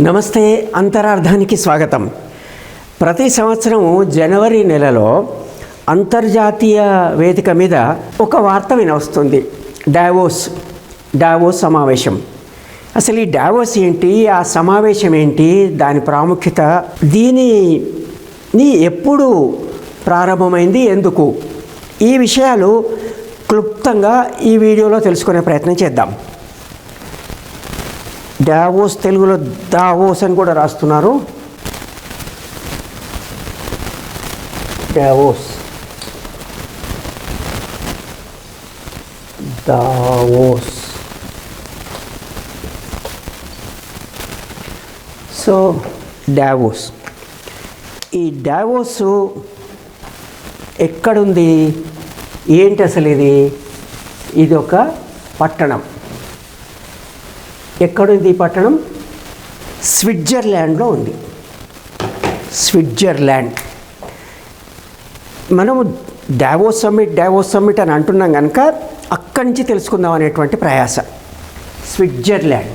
నమస్తే, అంతరార్థానికి స్వాగతం. ప్రతి సంవత్సరం జనవరి నెలలో అంతర్జాతీయ వేదిక మీద ఒక వార్త వినవస్తుంది. డావోస్ సమావేశం. అసలు ఈ డావోస్ ఏంటి, ఆ సమావేశం ఏంటి, దాని ప్రాముఖ్యత, దీని ఎప్పుడు ప్రారంభమైంది, ఎందుకు, ఈ విషయాలు క్లుప్తంగా ఈ వీడియోలో తెలుసుకునే ప్రయత్నం చేద్దాం. డావోస్ తెలుగులో దావోస్ అని కూడా రాస్తున్నారు. దావోస్ సో డావోస్, ఈ డావోస్ ఎక్కడుంది, ఏంటి అసలు ఇది ఒక పట్టణం. ఎక్కడుంది ఈ పట్టణం? స్విట్జర్లాండ్లో ఉంది. స్విట్జర్లాండ్. మనము డావోస్ సమ్మిట్ అని అంటున్నాం కనుక అక్కడి నుంచి తెలుసుకుందాం అనేటువంటి ప్రయాస. స్విట్జర్లాండ్.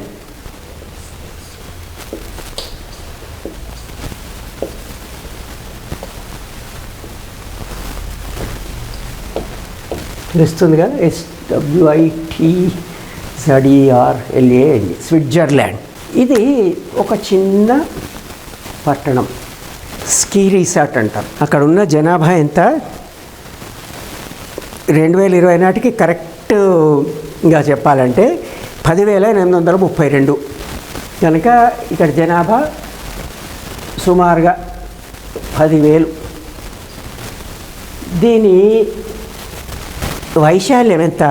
తెలుస్తుందిగా, SWITZERLAND, Switzerland. ఇది ఒక చిన్న పట్టణం. స్కీ రిసార్ట్ అంటారు. అక్కడ ఉన్న జనాభా ఎంత, 2020 నాటికి కరెక్ట్గా చెప్పాలంటే 10,832. కనుక ఇక్కడ జనాభా సుమారుగా 10,000. దీని వైశాల్యం ఎంత?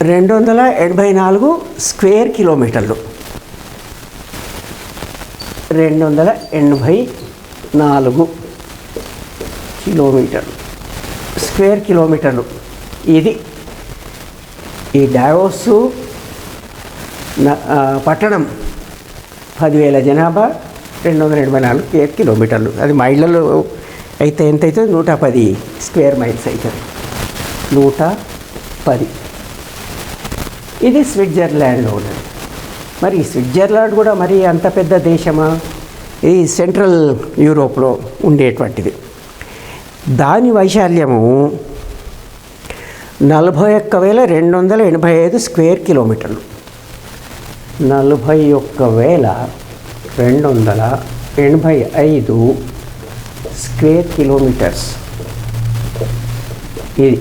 284 స్క్వేర్ కిలోమీటర్లు. 284 కిలోమీటర్లు, స్క్వేర్ కిలోమీటర్లు. ఇది ఈ డావోస్ పట్టణం. 10,000 జనాభా, 284 స్క్వేర్ కిలోమీటర్లు. అది మైళ్ళలో అయితే ఎంత అవుతుంది? 110 స్క్వేర్ మైల్స్ అవుతుంది. 110. ఇది స్విట్జర్లాండ్లో ఉన్నది. మరి ఈ స్విట్జర్లాండ్ కూడా మరి అంత పెద్ద దేశమా? ఈ సెంట్రల్ యూరోప్లో ఉండేటువంటిది. దాని వైశాల్యము 41,285 స్క్వేర్ కిలోమీటర్లు. 41,285 స్క్వేర్ కిలోమీటర్స్. ఇది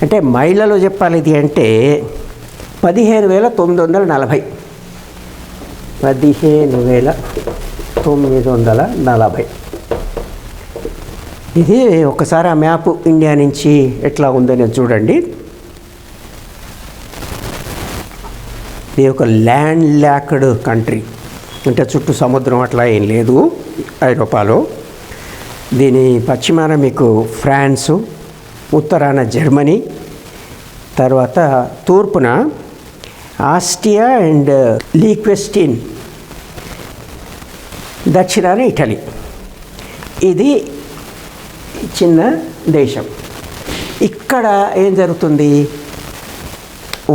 అంటే మైళ్ళలో చెప్పాలి. ఇది అంటే 15,940. 15,940. ఇది ఒకసారి ఆ మ్యాప్ ఇండియా నుంచి ఎట్లా ఉందని చూడండి. ఇది ఒక ల్యాండ్ లాక్డ్ కంట్రీ, అంటే చుట్టూ సముద్రం అట్లా ఏం లేదు ఐరోపాలో. దీని పశ్చిమాన మీకు ఫ్రాన్సు, ఉత్తరాన జర్మనీ, తర్వాత తూర్పున ఆస్ట్రియా అండ్ లీక్వెస్టీన్, దక్షిణాన ఇటలీ. ఇది చిన్న దేశం. ఇక్కడ ఏం జరుగుతుంది?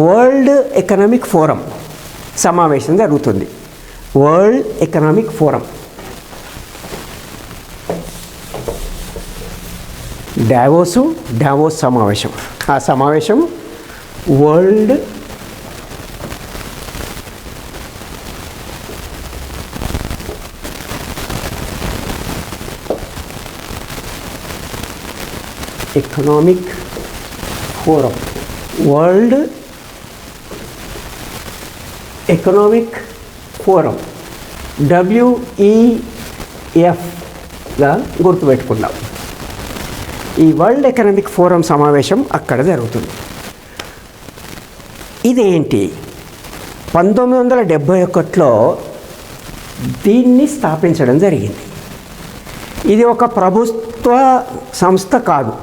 వరల్డ్ ఎకనామిక్ ఫోరం సమావేశం జరుగుతుంది. World economic forum. డావోస్ సమావేశం. ఆ సమావేశం world economic forum. World economic forum, WEFగా గుర్తుపెట్టుకున్నాం. ఈ వరల్డ్ ఎకనామిక్ ఫోరం సమావేశం అక్కడ జరుగుతుంది. ఇదేంటి? 1971లో దీన్ని స్థాపించడం జరిగింది. ఇది ఒక ప్రభుత్వ సంస్థ కాదు,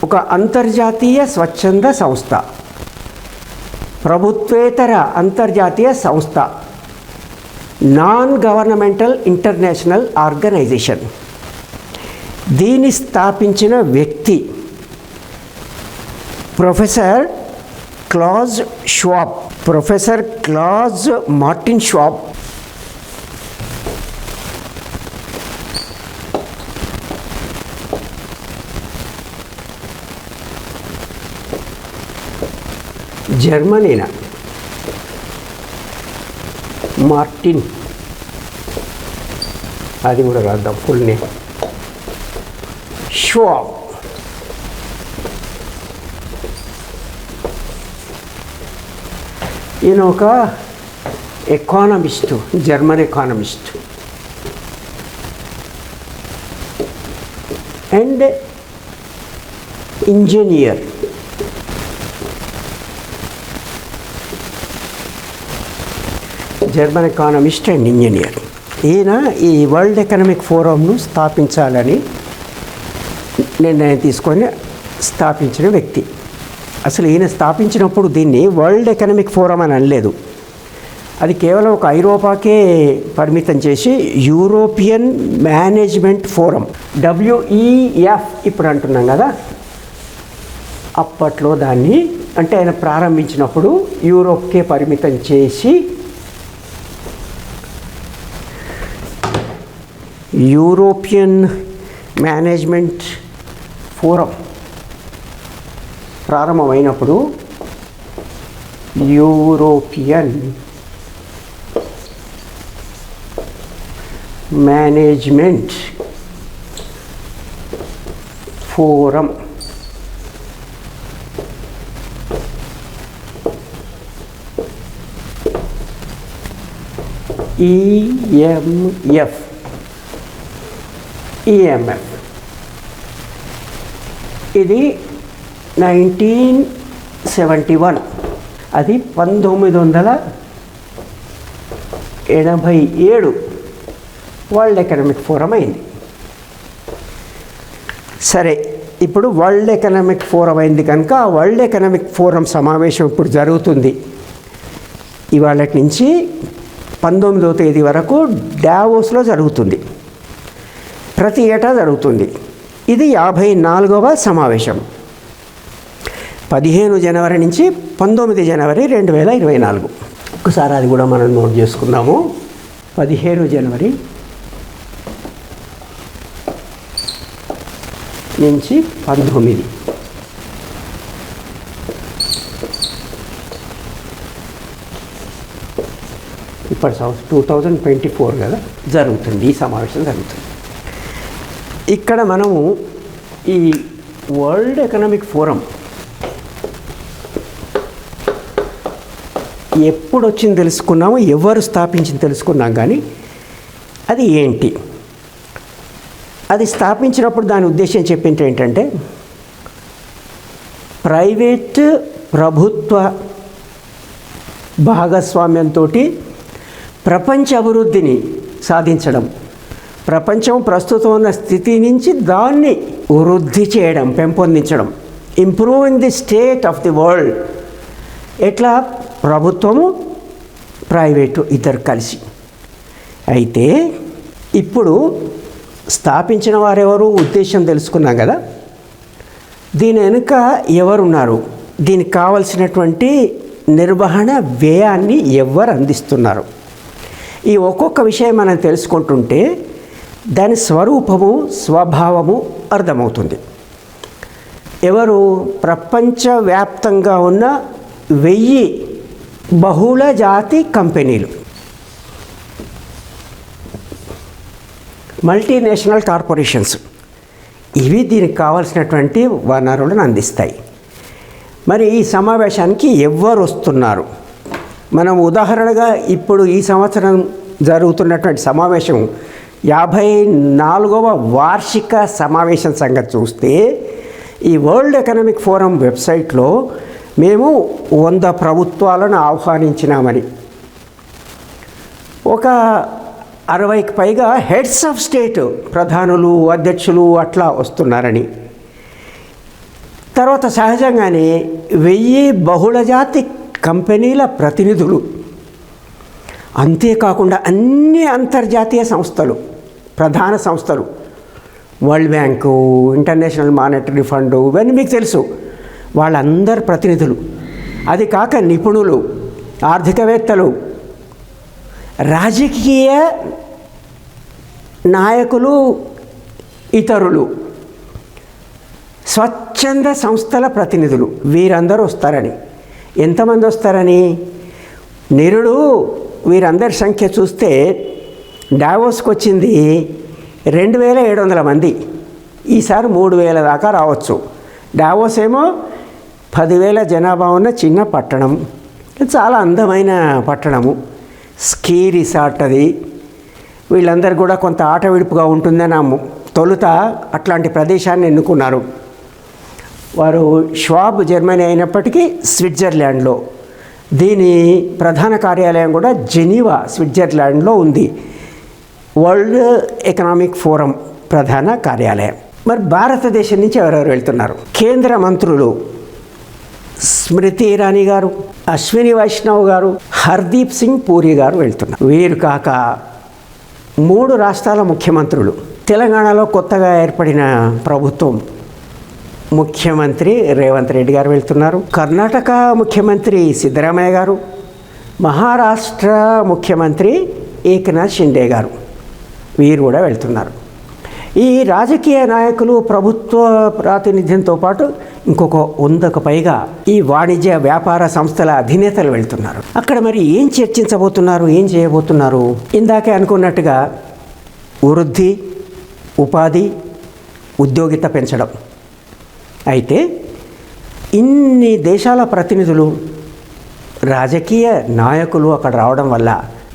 ఒక అంతర్జాతీయ స్వచ్ఛంద సంస్థ, ప్రభుత్వేతర అంతర్జాతీయ సంస్థ, నాన్ గవర్నమెంటల్ ఇంటర్నేషనల్ ఆర్గనైజేషన్. దీన్ని స్థాపించిన వ్యక్తి ప్రొఫెసర్ క్లాజ్ మార్టిన్ షవాబ్. జర్మనీనా? మార్టిన్, అది కూడా రాద్దాం ఫుల్ నేమ్. షవాబ్. ఈయన ఒక economist, German economist and engineer. German economist and engineer. ఈయన ఈ వరల్డ్ ఎకనామిక్ ఫోరంను స్థాపించాలని నిర్ణయం తీసుకొని స్థాపించిన వ్యక్తి. అసలు ఈయన స్థాపించినప్పుడు దీన్ని వరల్డ్ ఎకనామిక్ ఫోరం అని అనలేదు. అది కేవలం ఒక ఐరోపాకే పరిమితం చేసి యూరోపియన్ మేనేజ్మెంట్ ఫోరం, WEF ఇప్పుడు అంటున్నాం కదా, అప్పట్లో దాన్ని అంటే ఆయన ప్రారంభించినప్పుడు యూరోప్కే పరిమితం చేసి యూరోపియన్ మేనేజ్మెంట్ ఫోరం ప్రారంభమైనప్పుడు యూరోపియన్ మేనేజ్మెంట్ ఫోరం EMF ఇది 1971, అది 1987 వరల్డ్ ఎకనామిక్ ఫోరం అయింది. సరే, ఇప్పుడు వరల్డ్ ఎకనామిక్ ఫోరం అయింది కనుక ఆ వరల్డ్ ఎకనామిక్ ఫోరం సమావేశం ఇప్పుడు జరుగుతుంది. ఇవాళ నుంచి 19వ తేదీ వరకు డావోస్లో జరుగుతుంది. ప్రతి ఏటా జరుగుతుంది. ఇది 54వ సమావేశం. 15 జనవరి నుంచి 19 జనవరి 2024. ఒకసారి అది కూడా మనం నోట్ చేసుకుందాము. 15 జనవరి నుంచి 19 ఇప్పటి సంవత్సరం 2024 కదా జరుగుతుంది, ఈ సమావేశం జరుగుతుంది. ఇక్కడ మనము ఈ వరల్డ్ ఎకనామిక్ ఫోరం ఎప్పుడు వచ్చింది తెలుసుకున్నాము, ఎవరు స్థాపించింది తెలుసుకున్నాం, కానీ అది ఏంటి, అది స్థాపించినప్పుడు దాని ఉద్దేశం చెప్పింది ఏంటంటే ప్రైవేట్ ప్రభుత్వ భాగస్వామ్యంతో ప్రపంచ అభివృద్ధిని సాధించడం, ప్రపంచం ప్రస్తుతం ఉన్న స్థితి నుంచి దాన్ని వృద్ధి చేయడం, పెంపొందించడం, improving the state of the world. ఎట్లా? ప్రభుత్వము ప్రైవేటు ఇద్దరు కలిసి. అయితే ఇప్పుడు స్థాపించిన వారెవరు, ఉద్దేశం తెలుసుకున్నాం కదా. దీని వెనుక ఎవరున్నారు, దీనికి కావలసినటువంటి నిర్వహణ వ్యయాన్ని ఎవరు అందిస్తున్నారు, ఈ ఒక్కొక్క విషయం మనం తెలుసుకుంటుంటే దాని స్వరూపము స్వభావము అర్థమవుతుంది. ఎవరు? ప్రపంచవ్యాప్తంగా ఉన్న 1000 బహుళ జాతి కంపెనీలు, మల్టీనేషనల్ కార్పొరేషన్స్, ఇవి దీనికి కావాల్సినటువంటి వనరులను అందిస్తాయి. మరి ఈ సమావేశానికి ఎవరు వస్తున్నారు? మనం ఉదాహరణగా ఇప్పుడు ఈ సంవత్సరం జరుగుతున్నటువంటి సమావేశం 54వ వార్షిక సమావేశం సంగతి చూస్తే ఈ వరల్డ్ ఎకనామిక్ ఫోరం వెబ్సైట్లో మేము 100 ప్రభుత్వాలను ఆహ్వానించినామని, ఒక 60కి పైగా హెడ్స్ ఆఫ్ స్టేట్, ప్రధానులు, అధ్యక్షులు అట్లా వస్తున్నారని, తర్వాత సహజంగానే 1000 బహుళజాతి కంపెనీల ప్రతినిధులు, అంతేకాకుండా అన్ని అంతర్జాతీయ సంస్థలు, ప్రధాన సంస్థలు, world bank, international monetary fund, ఇవన్నీ మీకు తెలుసు, వాళ్ళందరి ప్రతినిధులు, అది కాక నిపుణులు, ఆర్థికవేత్తలు, రాజకీయ నాయకులు, ఇతరులు, స్వచ్ఛంద సంస్థల ప్రతినిధులు, వీరందరూ వస్తారని. ఎంతమంది వస్తారని? నిరుడు వీరందరి సంఖ్య చూస్తే డావోస్కి వచ్చింది 2700 మంది. ఈసారి 3000 దాకా రావచ్చు. డావోస్ ఏమో 10,000 జనాభా ఉన్న చిన్న పట్టణం, చాలా అందమైన పట్టణము, స్కీ రిసార్ట్ అది. వీళ్ళందరూ కూడా కొంత ఆట విడుపుగా ఉంటుందని తొలుత అట్లాంటి ప్రదేశాన్ని ఎన్నుకున్నారు. వారు ష్వాబ్ జర్మనీ అయినప్పటికీ స్విట్జర్లాండ్లో, దీని ప్రధాన కార్యాలయం కూడా జెనీవా స్విట్జర్లాండ్లో ఉంది. వరల్డ్ ఎకనామిక్ ఫోరం ప్రధాన కార్యాలయం. మరి భారతదేశం నుంచి ఎవరెవరు వెళ్తున్నారు? కేంద్ర మంత్రులు స్మృతి ఇరానీ గారు, అశ్విని వైష్ణవ్ గారు, హర్దీప్ సింగ్ పూరి గారు వెళ్తున్నారు. వీరు కాక 3 రాష్ట్రాల ముఖ్యమంత్రులు, తెలంగాణలో కొత్తగా ఏర్పడిన ప్రభుత్వం ముఖ్యమంత్రి రేవంత్ రెడ్డి గారు వెళ్తున్నారు, కర్ణాటక ముఖ్యమంత్రి సిద్ధరామయ్య గారు, మహారాష్ట్ర ముఖ్యమంత్రి ఏకనాథ్ షిండే గారు, వీరు కూడా వెళ్తున్నారు. ఈ రాజకీయ నాయకులు ప్రభుత్వ ప్రాతినిధ్యంతో పాటు ఇంకొక 100కు పైగా ఈ వాణిజ్య వ్యాపార సంస్థల అధినేతలు వెళ్తున్నారు. అక్కడ మరి ఏం చర్చించబోతున్నారు, ఏం చేయబోతున్నారు? ఇందాకే అనుకున్నట్టుగా వృద్ధి, ఉపాధి, ఉద్యోగిత పెంచడం. అయితే ఇన్ని దేశాల ప్రతినిధులు, రాజకీయ నాయకులు అక్కడ రావడం వల్ల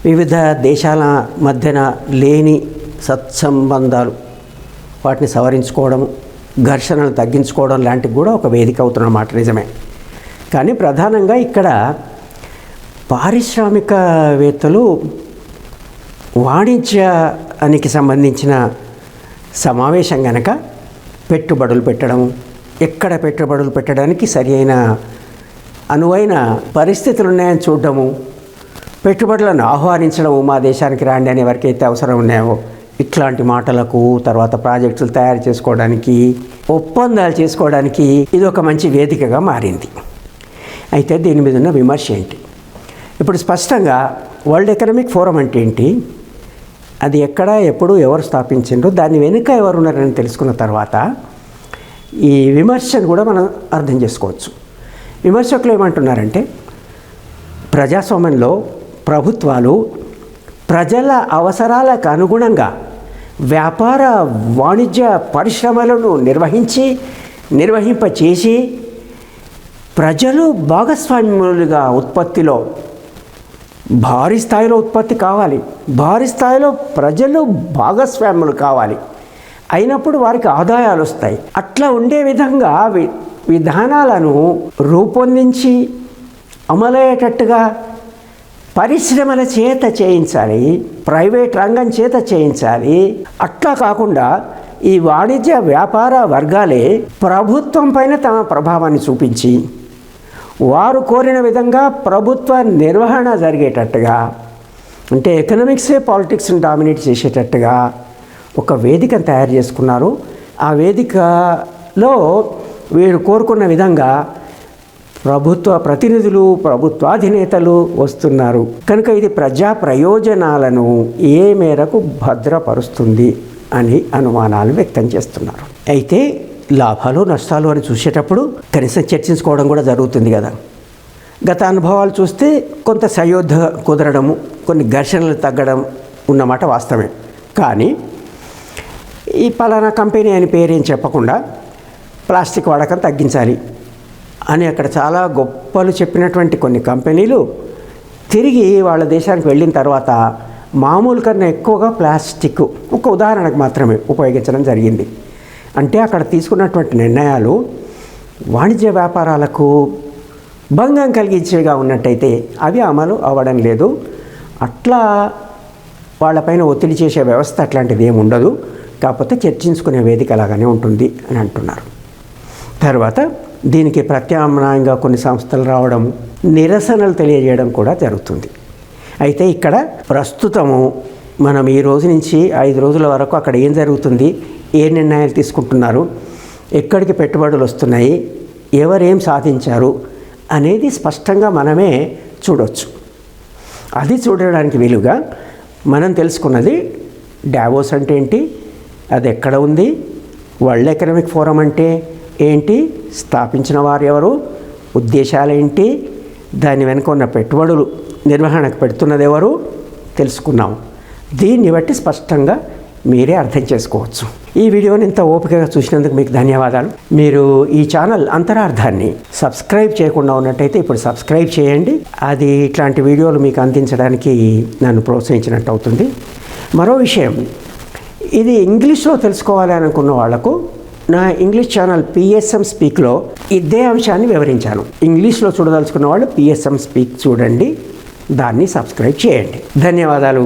వివిధ దేశాల మధ్యన లేని సత్సంబంధాలు, వాటిని సవరించుకోవడం, ఘర్షణలు తగ్గించుకోవడం లాంటివి కూడా ఒక వేదిక అవుతున్నమాట. నిజమే. కానీ ప్రధానంగా ఇక్కడ పారిశ్రామికవేత్తలు వాణిజ్యానికి సంబంధించిన సమావేశం కనుక పెట్టుబడులు పెట్టడం, ఎక్కడ పెట్టుబడులు పెట్టడానికి సరి అయిన అనువైన పరిస్థితులు ఉన్నాయని చూడడము, పెట్టుబడులను ఆహ్వానించడము, మా దేశానికి రాండి అని ఎవరికైతే అవసరం ఉన్నాయో ఇట్లాంటి మాటలకు, తర్వాత ప్రాజెక్టులు తయారు చేసుకోవడానికి, ఒప్పందాలు చేసుకోవడానికి ఇది ఒక మంచి వేదికగా మారింది. అయితే దీని మీద ఉన్న విమర్శ ఏంటి? ఇప్పుడు స్పష్టంగా వరల్డ్ ఎకనామిక్ ఫోరం అంటే ఏంటి, అది ఎక్కడ, ఎప్పుడు, ఎవరు స్థాపించిండ్రు, దాని వెనుక ఎవరు ఉన్నారని తెలుసుకున్న తర్వాత ఈ విమర్శను కూడా మనం అర్థం చేసుకోవచ్చు. విమర్శకులు ఏమంటున్నారంటే, ప్రజాస్వామ్యంలో ప్రభుత్వాలు ప్రజల అవసరాలకు అనుగుణంగా వ్యాపార వాణిజ్య పరిశ్రమలను నిర్వహింపచేసి ప్రజలు భాగస్వామ్యులుగా ఉత్పత్తిలో భారీ స్థాయిలో ఉత్పత్తి కావాలి, భారీ స్థాయిలో ప్రజలు భాగస్వాములు కావాలి, అయినప్పుడు వారికి ఆదాయాలు వస్తాయి. అట్లా ఉండే విధంగా విధానాలను రూపొందించి అమలయ్యేటట్టుగా పరిశ్రమల చేత చేయించాలి, ప్రైవేట్ రంగం చేత చేయించాలి. అట్లా కాకుండా ఈ వాణిజ్య వ్యాపార వర్గాలే ప్రభుత్వం పైన తమ ప్రభావాన్ని చూపించి వారు కోరిన విధంగా ప్రభుత్వ నిర్వహణ జరిగేటట్టుగా, అంటే ఎకనామిక్సే పాలిటిక్స్ని డామినేట్ చేసేటట్టుగా ఒక వేదికను తయారు చేసుకున్నారు. ఆ వేదికలో వీరు కోరుకున్న విధంగా ప్రభుత్వ ప్రతినిధులు, ప్రభుత్వాధినేతలు వస్తున్నారు కనుక ఇది ప్రజా ప్రయోజనాలను ఏ మేరకు భద్రపరుస్తుంది అని అనుమానాలు వ్యక్తం చేస్తున్నారు. అయితే లాభాలు నష్టాలు అని చూసేటప్పుడు కనీసం చర్చించుకోవడం కూడా జరుగుతుంది కదా. గత అనుభవాలు చూస్తే కొంత సయోధ్య కుదరడము, కొన్ని ఘర్షణలు తగ్గడం ఉన్నమాట వాస్తవమే. కానీ ఈ పలానా కంపెనీ అని పేరేం చెప్పకుండా ప్లాస్టిక్ వాడకం తగ్గించాలి అని అక్కడ చాలా గొప్పలు చెప్పినటువంటి కొన్ని కంపెనీలు తిరిగి వాళ్ళ దేశానికి వెళ్ళిన తర్వాత మామూలు కన్నా ఎక్కువగా ప్లాస్టిక్ ఒక ఉదాహరణకు మాత్రమే ఉపయోగించడం జరిగింది. అంటే అక్కడ తీసుకున్నటువంటి నిర్ణయాలు వాణిజ్య వ్యాపారాలకు భంగం కలిగించేగా ఉన్నట్టయితే అవి అమలు అవ్వడం లేదు. అట్లా వాళ్ళపైన ఒత్తిడి చేసే వ్యవస్థ అట్లాంటిది ఏమి ఉండదు, కాకపోతే చర్చించుకునే వేదిక లాగానే ఉంటుంది అని అంటున్నారు. తర్వాత దీనికి ప్రత్యామ్నాయంగా కొన్ని సంస్థలు రావడం, నిరసనలు తెలియజేయడం కూడా జరుగుతుంది. అయితే ఇక్కడ ప్రస్తుతము మనం ఈ రోజు నుంచి 5 రోజుల వరకు అక్కడ ఏం జరుగుతుంది, ఏ నిర్ణయాలు తీసుకుంటున్నారు, ఎక్కడికి పెట్టుబడులు వస్తున్నాయి, ఎవరేం సాధించారు అనేది స్పష్టంగా మనమే చూడవచ్చు. అది చూడడానికి వీలుగా మనం తెలుసుకున్నది డావోస్ అంటే ఏంటి, అది ఎక్కడ ఉంది, వరల్డ్ ఎకనామిక్ ఫోరం అంటే ఏంటి, స్థాపించిన వారు ఎవరు, ఉద్దేశాలు ఏంటి, దాని వెనుక ఉన్న పెట్టుబడులు నిర్వహణకు పెడుతున్నది ఎవరు తెలుసుకున్నాం. దీన్ని బట్టి స్పష్టంగా మీరే అర్థం చేసుకోవచ్చు. ఈ వీడియోని ఇంత ఓపికగా చూసినందుకు మీకు ధన్యవాదాలు. మీరు ఈ ఛానల్ అంతరార్థాన్ని సబ్స్క్రైబ్ చేయకుండా ఉన్నట్టయితే ఇప్పుడు సబ్స్క్రైబ్ చేయండి. అది ఇట్లాంటి వీడియోలు మీకు అందించడానికి నన్ను ప్రోత్సహించినట్టు అవుతుంది. మరో విషయం, ఇది ఇంగ్లీష్లో తెలుసుకోవాలి అనుకున్న వాళ్లకు నా ఇంగ్లీష్ ఛానల్ పిఎస్ఎం స్పీక్లో ఇదే అంశాన్ని వివరించాను. ఇంగ్లీష్లో చూడదలుచుకున్న వాళ్ళు పిఎస్ఎం స్పీక్ చూడండి, దాన్ని సబ్స్క్రైబ్ చేయండి. ధన్యవాదాలు.